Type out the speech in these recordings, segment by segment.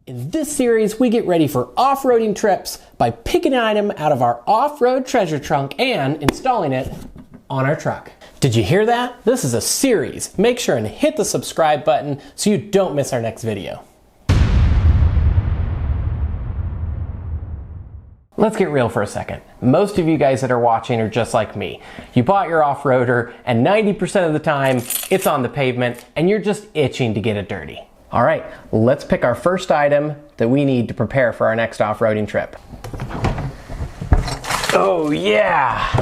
In this series, we get ready for off-roading trips by picking an item out of our off-road treasure trunk and installing it on our truck. Did you hear that? This is a series. Make sure and hit the subscribe button so you don't miss our next video. Let's get real for a second. Most of you guys that are watching are just like me. You bought your off-roader and 90% of the time it's on the pavement and you're just itching to get it dirty. All right, let's pick our first item that we need to prepare for our next off-roading trip. Oh yeah!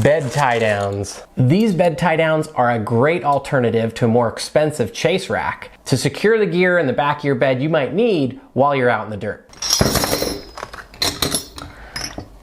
Bed tie-downs. These bed tie-downs are a great alternative to a more expensive chase rack to secure the gear in the back of your bed you might need while you're out in the dirt.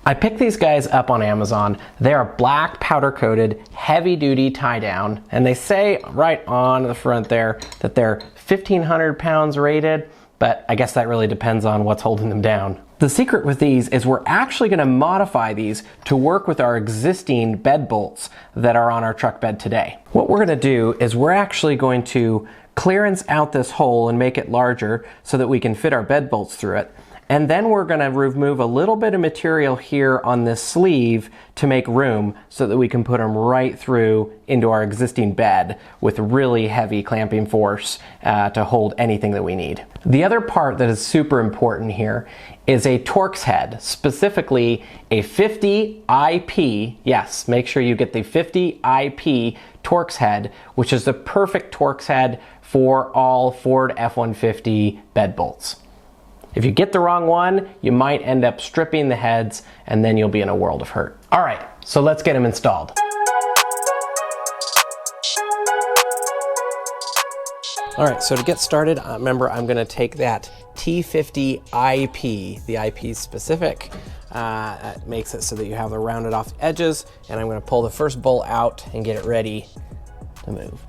I picked these guys up on Amazon. They are black powder coated, heavy duty tie down, and they say right on the front there that they're 1,500 pounds rated, but I guess that really depends on what's holding them down. The secret with these is we're actually gonna modify these to work with our existing bed bolts that are on our truck bed today. What we're gonna do is we're actually going to clearance out this hole and make it larger so that we can fit our bed bolts through it. And then we're gonna remove a little bit of material here on this sleeve to make room so that we can put them right through into our existing bed with really heavy clamping force to hold anything that we need. The other part that is super important here is a Torx head, specifically a 50 IP. Yes, make sure you get the 50 IP Torx head, which is the perfect Torx head for all Ford F-150 bed bolts. If you get the wrong one, you might end up stripping the heads and then you'll be in a world of hurt. All right, so let's get them installed. All right, so to get started, remember I'm gonna take that T50 IP, the IP specific, that makes it so that you have the rounded off edges, and I'm gonna pull the first bolt out and get it ready to move.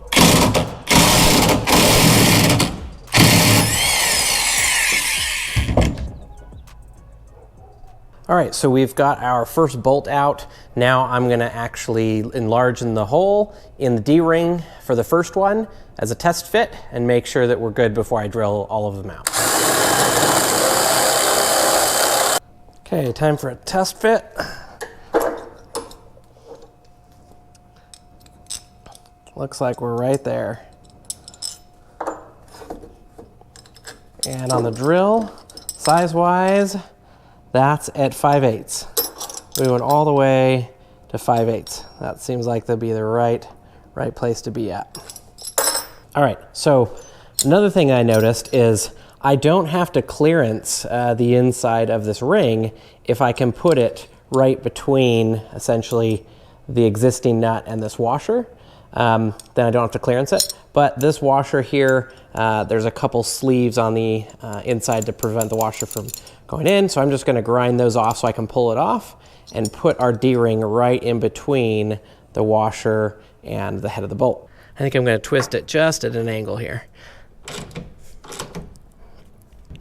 All right, so we've got our first bolt out. Now I'm gonna actually enlarge the hole in the D-ring for the first one as a test fit and make sure that we're good before I drill all of them out. Okay, time for a test fit. Looks like we're right there. And on the drill, size-wise, that's at 5/8. We went all the way to 5/8. That seems like that'd be the right place to be at. All right, so another thing I noticed is I don't have to clearance the inside of this ring if I can put it right between essentially the existing nut and this washer. Then I don't have to clearance it. But this washer here, there's a couple sleeves on the inside to prevent the washer from going in. So I'm just gonna grind those off so I can pull it off and put our D-ring right in between the washer and the head of the bolt. I think I'm gonna twist it just at an angle here.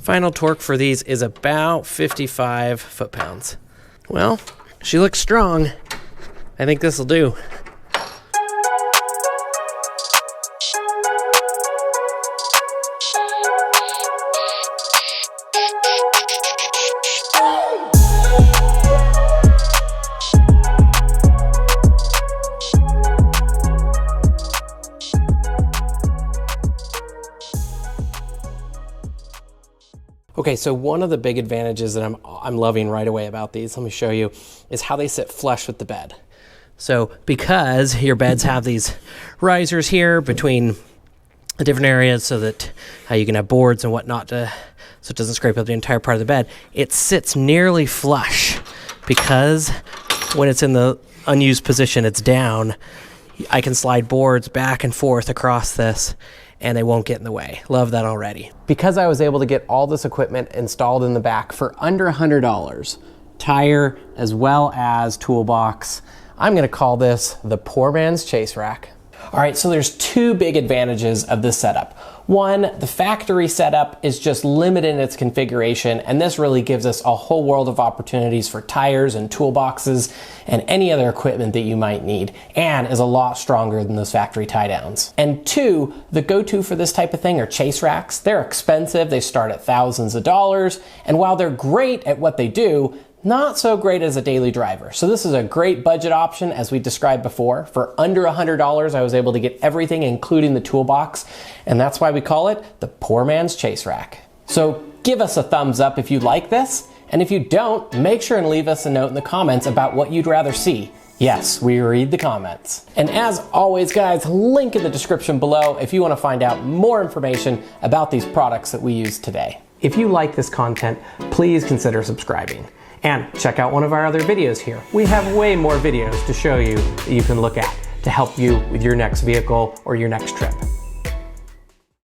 Final torque for these is about 55 foot-pounds. Well, she looks strong. I think this'll do. Okay, so one of the big advantages that I'm loving right away about these, let me show you, is how they sit flush with the bed. So because your beds have these risers here between the different areas so that you can have boards and whatnot so it doesn't scrape up the entire part of the bed, it sits nearly flush because when it's in the unused position, it's down. I can slide boards back and forth across this and they won't get in the way. Love that already. Because I was able to get all this equipment installed in the back for under $100, tire as well as toolbox, I'm gonna call this the poor man's chase rack. All right, so there's two big advantages of this setup. One, the factory setup is just limited in its configuration, and this really gives us a whole world of opportunities for tires and toolboxes and any other equipment that you might need, and is a lot stronger than those factory tie downs. And two, the go-to for this type of thing are chase racks. They're expensive, they start at thousands of dollars, and while they're great at what they do, not so great as a daily driver. So this is a great budget option, as we described before. For under $100, I was able to get everything, including the toolbox, and that's why we call it the poor man's chase rack. So give us a thumbs up if you like this, and if you don't, make sure and leave us a note in the comments about what you'd rather see. Yes, we read the comments. And as always, guys, link in the description below if you want to find out more information about these products that we use today. If you like this content, please consider subscribing. And check out one of our other videos here. We have way more videos to show you that you can look at to help you with your next vehicle or your next trip.